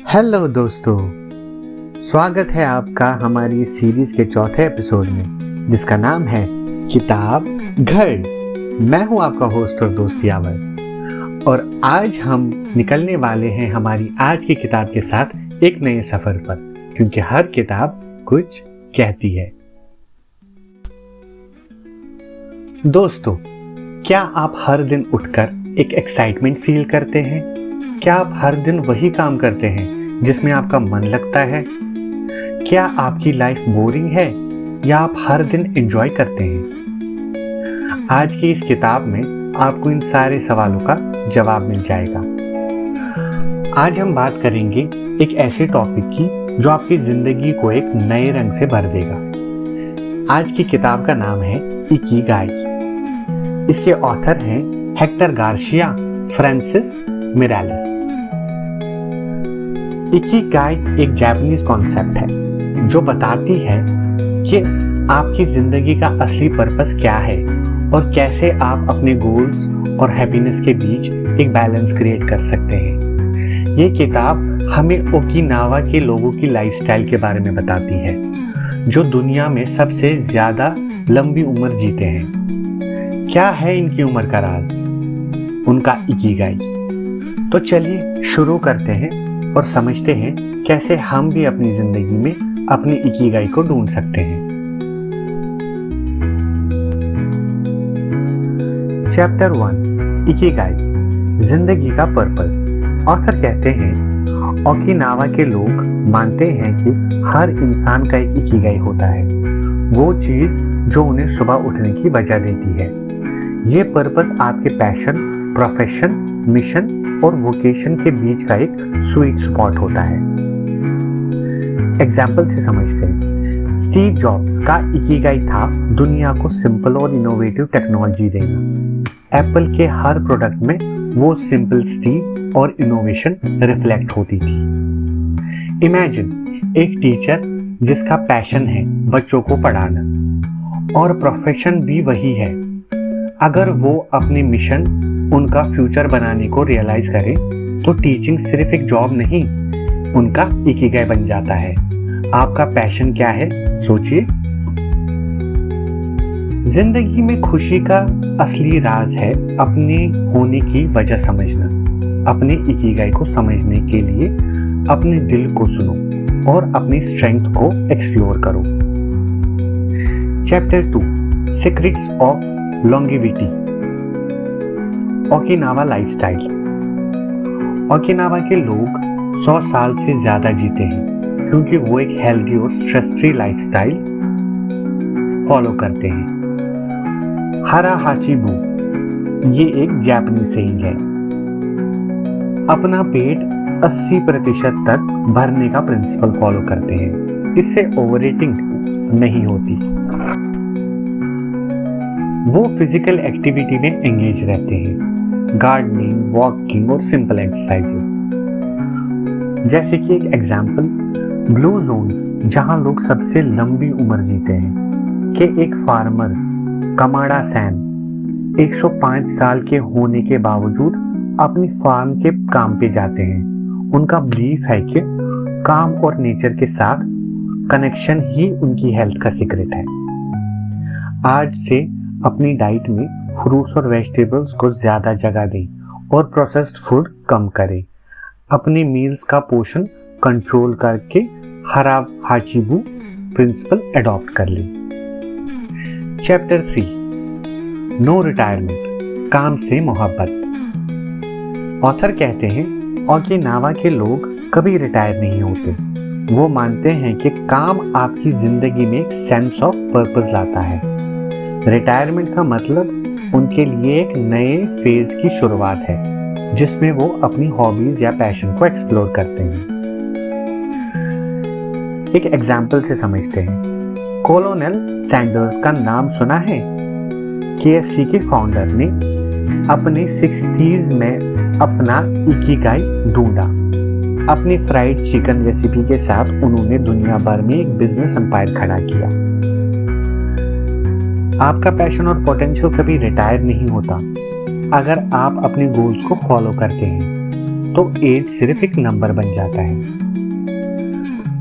Hello दोस्तों, स्वागत है आपका हमारी सीरीज के चौथे एपिसोड में जिसका नाम है किताब घर। मैं हूं आपका होस्ट और दोस्त यावर और आज हम निकलने वाले हैं हमारी आज की किताब के साथ एक नए सफर पर, क्योंकि हर किताब कुछ कहती है। दोस्तों, क्या आप हर दिन उठकर एक एक्साइटमेंट फील करते हैं? क्या आप हर दिन वही काम करते हैं जिसमें आपका मन लगता है? क्या आपकी लाइफ बोरिंग है या आप हर दिन एंजॉय करते हैं? आज की इस किताब में आपको इन सारे सवालों का जवाब मिल जाएगा। आज हम बात करेंगे एक ऐसे टॉपिक की जो आपकी जिंदगी को एक नए रंग से भर देगा। आज की किताब का नाम है इकिगाई। इसके ऑथर हैं Hector Garcia Francis Miralles. Ikigai एक जापानीज कॉन्सेप्ट है जो बताती है कि आपकी जिंदगी का असली पर्पस क्या है और कैसे आप अपने गोल्स और हैप्पीनेस के बीच एक बैलेंस क्रिएट कर सकते हैं। ये किताब हमें ओकिनावा के लोगों की लाइफस्टाइल के बारे में बताती है जो दुनिया में सबसे ज्यादा लंबी उम्र जीते हैं। क्या है इनकी उम्र का राज? उनका इकिगाई। तो चलिए शुरू करते हैं और समझते हैं कैसे हम भी अपनी जिंदगी में अपनी इकिगाई को ढूंढ सकते हैं। चैप्टर 1, इकिगाई, जिंदगी का पर्पस। ऑथर कहते हैं ओकिनावा के लोग मानते हैं कि हर इंसान का एक इकिगाई होता है, वो चीज जो उन्हें सुबह उठने की वजह देती है। ये पर्पस आपके पैशन, प्रोफेशन, मिशन और वोकेशन के बीच का एक स्वीट स्पॉट होता है। एग्जाम्पल से समझते हैं। स्टीव जॉब्स का इकिगाई था दुनिया को सिंपल और इनोवेटिव टेक्नोलॉजी देना। एप्पल के हर प्रोडक्ट में वो सिंपलिसिटी और इनोवेशन रिफ्लेक्ट होती थी। इमेजिन एक टीचर जिसका पैशन है बच्चों को पढ़ाना और प्रोफेशन भी वही है। अगर वो अपनी मिशन, उनका फ्यूचर बनाने को रियलाइज करे तो टीचिंग सिर्फ एक जॉब नहीं, उनका इकिगाई बन जाता है। आपका पैशन क्या है? सोचिए। जिंदगी में खुशी का असली राज है अपने होने की वजह समझना। अपने इकिगाई को समझने के लिए अपने दिल को सुनो और अपनी स्ट्रेंथ को एक्सप्लोर करो। Chapter 2, secrets of longevity. Okinawa lifestyle. Okinawa के लोग 100 साल से ज्यादा जीते हैं क्योंकि वो एक हेल्दी और स्ट्रेस फ्री लाइफस्टाइल फॉलो करते हैं। हरा हाचिबू, ये एक जापानीज सेइंग है। अपना पेट 80% तक भरने का प्रिंसिपल फॉलो करते हैं। इससे ओवर ईटिंग नहीं होती। वो फिजिकल एक्टिविटी में एंगेज रहते हैं, गार्डनिंग, वॉकिंग और सिंपल एक्सरसाइजेस। जैसे कि एक एग्जांपल, ब्लू जोन्स जहां लोग सबसे लंबी उम्र जीते हैं के एक फार्मर कमाड़ा सैन 105 साल के होने के बावजूद अपनी फार्म के काम पे जाते हैं। उनका बिलीफ है कि काम और नेचर के साथ कनेक्शन ही उनकी हेल्थ का सीक्रेट है। आज से अपनी डाइट में फ्रूट्स और वेजिटेबल्स को ज्यादा जगह दें और प्रोसेस्ड फूड कम करें। अपने मील्स का पोर्शन कंट्रोल करके हरा हाचिबू प्रिंसिपल अडॉप्ट कर लें। चैप्टर 3, नो रिटायरमेंट, काम से मोहब्बत। ऑथर कहते हैं ओकिनावा के लोग कभी रिटायर नहीं होते। वो मानते हैं कि काम आपकी जिंदगी में एक सेंस ऑफ पर्पस लाता है। रिटायरमेंट का मतलब उनके लिए एक नए फेज की शुरुआत है जिसमें वो अपनी हॉबीज या पैशन को एक्सप्लोर करते हैं। एक एग्जाम्पल से समझते हैं। कोलोनेल सैंडर्स का नाम सुना है? KFC के फाउंडर ने अपने 60s में अपना इकिगाई ढूंढा। अपनी फ्राइड चिकन रेसिपी के साथ उन्होंने दुनिया भर में एक बिजनेस एम्पायर खड़ा किया। आपका पैशन और पोटेंशियल कभी रिटायर नहीं होता। अगर आप अपने गोल्स को फॉलो करते हैं तो एज सिर्फ एक नंबर बन जाता है।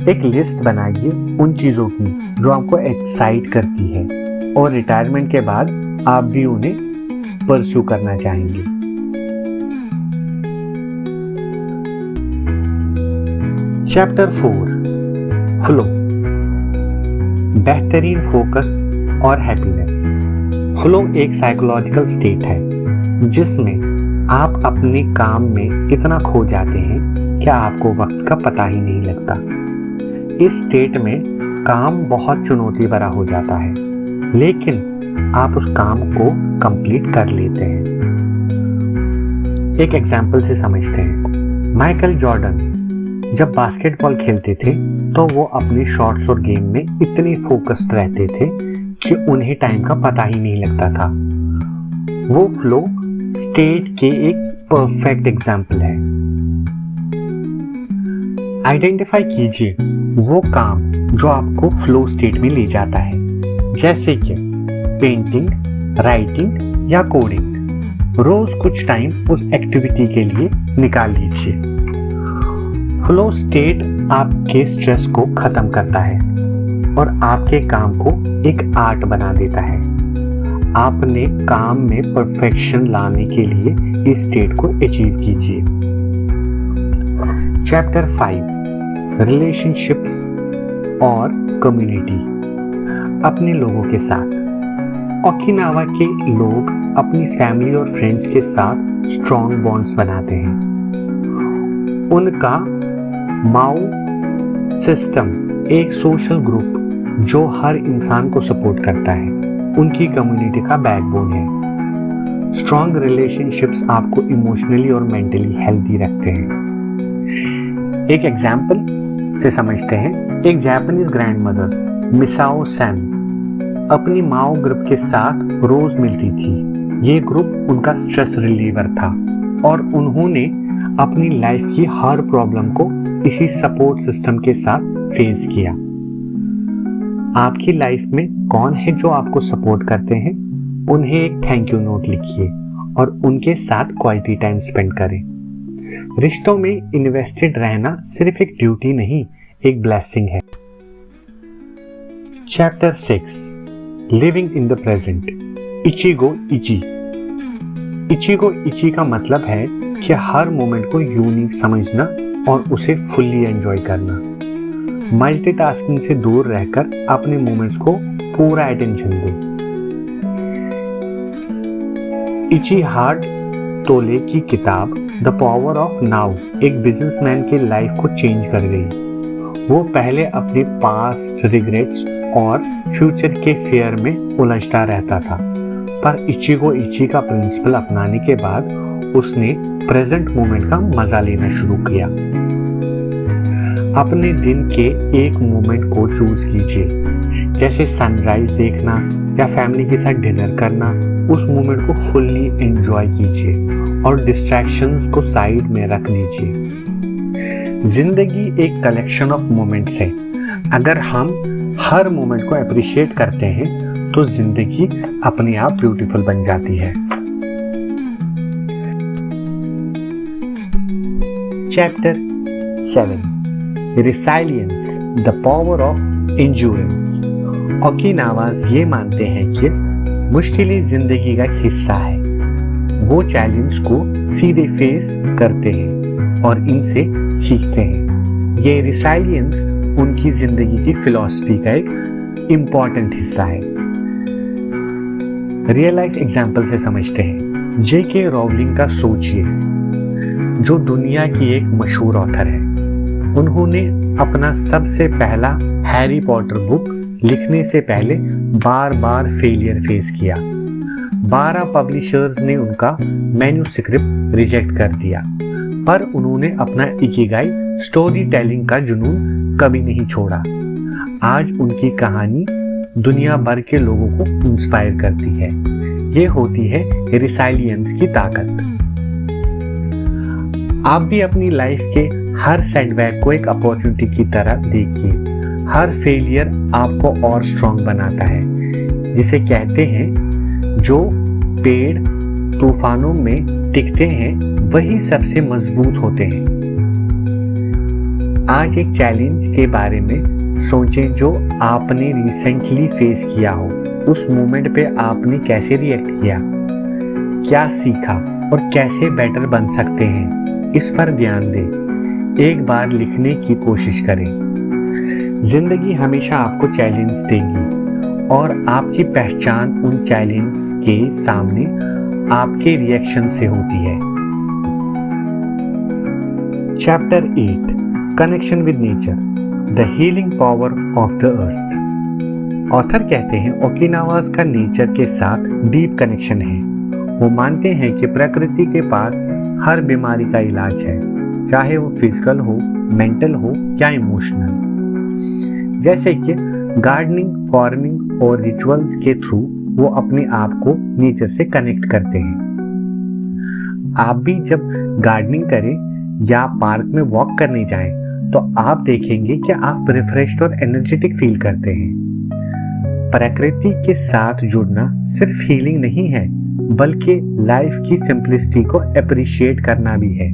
एक लिस्ट बनाइए उन चीजों की जो आपको एक्साइट करती है और रिटायरमेंट के बाद आप भी उन्हें परस्यू करना चाहेंगे। चैप्टर 4 फ्लो, बेहतरीन फोकस और हैप्पीनेस। फ्लो एक साइकोलॉजिकल स्टेट है जिसमें आप अपने काम में इतना खो जाते हैं कि आपको वक्त का पता ही नहीं लगता। इस स्टेट में काम बहुत चुनौती भरा हो जाता है, लेकिन आप उस काम को कंप्लीट कर लेते हैं। एक एग्जाम्पल से समझते हैं। माइकल जॉर्डन जब बास्केटबॉल खेलते थे तो वो अपने शॉट्स और गेम में इतने फोकस्ड रहते थे कि उन्हें टाइम का पता ही नहीं लगता था। वो फ्लो स्टेट के एक परफेक्ट एग्जाम्पल है। आइडेंटिफाई कीजिए वो काम जो आपको फ्लो स्टेट में ले जाता है, जैसे कि पेंटिंग, राइटिंग या कोडिंग। रोज कुछ टाइम उस एक्टिविटी के लिए निकाल लीजिए। फ्लो स्टेट आपके स्ट्रेस को खत्म करता है और आपके काम को एक आर्ट बना देता है। आपने काम में परफेक्शन लाने के लिए इस स्टेट को अचीव कीजिए। चैप्टर 5 रिलेशनशिप्स और कम्युनिटी, अपने लोगों के साथ। ओकिनावा के लोग अपनी फैमिली और फ्रेंड्स के साथ स्ट्रॉन्ग बॉन्ड्स बनाते हैं। उनका माओ सिस्टम एक सोशल ग्रुप जो हर इंसान को सपोर्ट करता है, उनकी कम्युनिटी का बैकबोन है। स्ट्रॉन्ग रिलेशनशिप्स आपको इमोशनली और मेंटली हेल्दी रखते हैं। एक एग्जाम्पल से समझते हैं। एक जापानीज ग्रैंडमदर मिसाओ सैन अपनी माओ ग्रुप के साथ रोज मिलती थी। ये ग्रुप उनका स्ट्रेस रिलीवर था और उन्होंने अपनी लाइफ की हर प्रॉब्लम को इसी सपोर्ट सिस्टम के साथ फेस किया। आपकी लाइफ में कौन है जो आपको सपोर्ट करते हैं? उन्हें एक थैंक यू नोट लिखिए और उनके साथ क्वालिटी टाइम स्पेंड करें। रिश्तों में इन्वेस्टेड रहना सिर्फ एक ड्यूटी नहीं, एक ब्लेसिंग है। Chapter 6 living in the present, ichigo ichie. Ichigo ichie का मतलब है कि हर मोमेंट को यूनिक समझना और उसे फुल्ली एंजॉय करना। मल्टीटास्किंग से दूर रहकर अपने मोमेंट्स को पूरा अटेंशन दो। इची हार्ट टोले की किताब द पावर ऑफ नाउ एक बिजनेसमैन के लाइफ को चेंज कर गई। वो पहले अपने पास्ट रिग्रेट्स और फ्यूचर के फेयर में उलझता रहता था, पर इचिगो इची का प्रिंसिपल अपनाने के बाद उसने प्रेजेंट मोमेंट का मजा लेना शुरू किया। अपने दिन के एक मोमेंट को चूज कीजिए, जैसे सनराइज देखना या फैमिली के साथ डिनर करना। उस मोमेंट को फुल्ली एंजॉय कीजिए और डिस्ट्रैक्शंस को साइड में रख दीजिए। जिंदगी एक कलेक्शन ऑफ मोमेंट्स है। अगर हम हर मोमेंट को अप्रिशिएट करते हैं तो जिंदगी अपने आप ब्यूटीफुल बन जाती है। Chapter 7 resilience the power of endurance. Okinawans ये मानते हैं कि मुश्किलें जिंदगी का हिस्सा है। वो चैलेंज को सीधे फेस करते हैं और इनसे सीखते हैं। ये रिसाइलियंस उनकी जिंदगी की फिलॉसफी का एक इम्पॉर्टेंट हिस्सा है। रियल लाइफ एग्जाम्पल से समझते हैं। जेके रोलिंग का सोचिए, जो दुनिया की एक मशहूर ऑथर है। उन्होंने अपना सबसे पहला हैरी पॉटर बुक लिखने से पहले बार बार फेलियर फेस किया। 12 पब्लिशर्स ने उनका मैन्यूस्क्रिप्ट रिजेक्ट कर दिया, पर उन्होंने अपना इकिगाई स्टोरी टेलिंग का जुनून कभी नहीं छोड़ा। आज उनकी कहानी दुनिया भर के लोगों को इंस्पायर करती है। ये होती है रिसाइलियंस की ताकत। आप भी अपनी लाइफ के हर सेटबैक को एक अपॉर्चुनिटी की तरह देखिए। हर फेलियर आपको और स्ट्रॉन्ग बनाता है। जिसे कहते हैं, जो पेड़ तूफानों में टिकते हैं वही सबसे मजबूत होते हैं। आज एक चैलेंज के बारे में सोचें जो आपने रिसेंटली फेस किया हो। उस मोमेंट पे आपने कैसे रिएक्ट किया, क्या सीखा और कैसे बेटर बन सकते हैं, इस पर ध्यान दें। एक बार लिखने की कोशिश करें। जिंदगी हमेशा आपको चैलेंज देगी और आपकी पहचान उन चैलेंज के सामने आपके रिएक्शन से होती है। Chapter 8 connection with nature, the healing power of the earth. Author कहते हैं ओकिनावास का नेचर के साथ डीप कनेक्शन है। वो मानते हैं कि प्रकृति के पास हर बीमारी का इलाज है, चाहे वो फिजिकल हो, मेंटल हो या इमोशनल। जैसे कि गार्डनिंग, फार्मिंग और रिचुअल्स के थ्रू वो अपने आप को नेचर से कनेक्ट करते हैं। आप भी जब गार्डनिंग करें या पार्क में वॉक करने जाएं, तो आप देखेंगे कि आप रिफ्रेश्ड और एनर्जेटिक फील करते हैं। प्रकृति के साथ जुड़ना सिर्फ हीलिंग नहीं है, बल्कि लाइफ की सिंपलिसिटी को अप्रिशिएट करना भी है।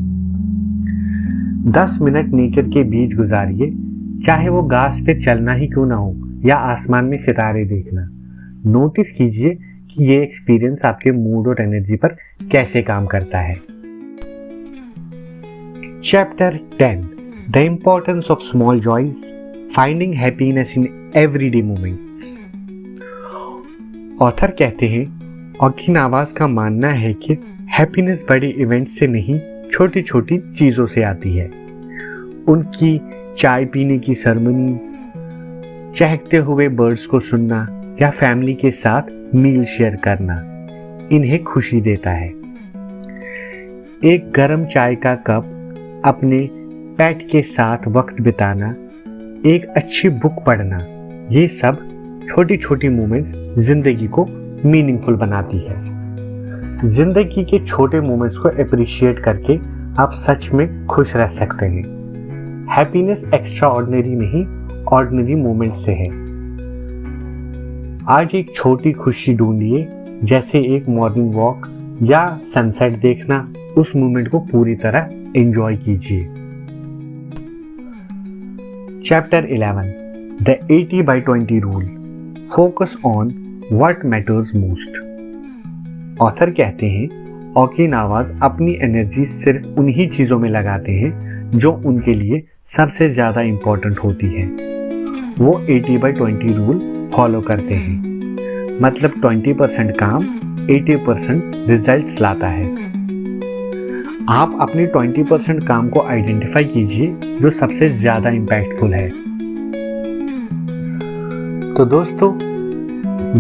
10 मिनट नेचर के बीच गुजारिए, चाहे वो घास पे चलना ही क्यों ना हो या आसमान में सितारे देखना। नोटिस कीजिए कि ये एक्सपीरियंस आपके मूड और एनर्जी पर कैसे काम करता है। Chapter 10 the importance of small joys, finding happiness in everyday moments. Author कहते हैं ओकिनावास का मानना है कि हैप्पीनेस बड़े इवेंट से नहीं, छोटी छोटी चीजों से आती है। उनकी चाय पीने की सेरेमनीज, चहकते हुए बर्ड्स को सुनना या फैमिली के साथ मील शेयर करना इन्हें खुशी देता है। एक गर्म चाय का कप, अपने पेट के साथ वक्त बिताना, एक अच्छी बुक पढ़ना, ये सब छोटी छोटी मोमेंट्स जिंदगी को मीनिंगफुल बनाती है। जिंदगी के छोटे मोमेंट्स को अप्रिशिएट करके आप सच में खुश रह सकते हैं। हैप्पीनेस एक्स्ट्रा ऑर्डिनरी नहीं, ऑर्डिनरी मोमेंट से है। आज एक छोटी खुशी ढूंढिए, जैसे एक मॉर्निंग वॉक या सनसेट देखना। उस मोमेंट को पूरी तरह एंजॉय कीजिए। Chapter 11 the 80/20 rule, focus on what matters most. Author कहते हैं ओकिनावास अपनी एनर्जी सिर्फ उन्हीं चीजों में लगाते हैं जो उनके लिए सबसे ज्यादा इंपॉर्टेंट होती है। वो 80/20 रूल फॉलो करते हैं, मतलब 20% काम 80% रिजल्ट्स लाता है। आप अपने 20% काम को आइडेंटिफाई कीजिए जो सबसे ज्यादा इंपैक्टफुल है। तो दोस्तों,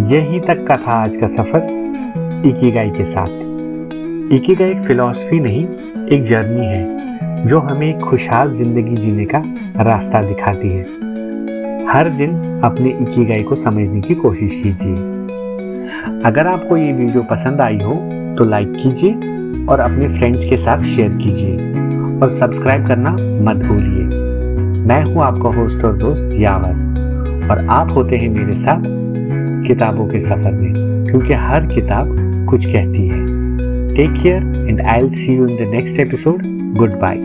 यही तक का था आज का सफर इकिगाई के साथ। इकिगाई एक फिलॉसफी नहीं, एक जर्नी है जो हमें एक खुशहाल जिंदगी जीने का रास्ता दिखाती है। हर दिन अपने इकिगाई को समझने की कोशिश कीजिए। अगर आपको ये वीडियो पसंद आई हो तो लाइक कीजिए और अपने फ्रेंड्स के साथ शेयर कीजिए और सब्सक्राइब करना मत भूलिए। मैं हूं आपका होस्ट और दोस्त यावर, और आप होते हैं मेरे साथ किताबों के सफर में, क्योंकि हर किताब कुछ कहती है। Take care and I will see you in the next episode. Good bye.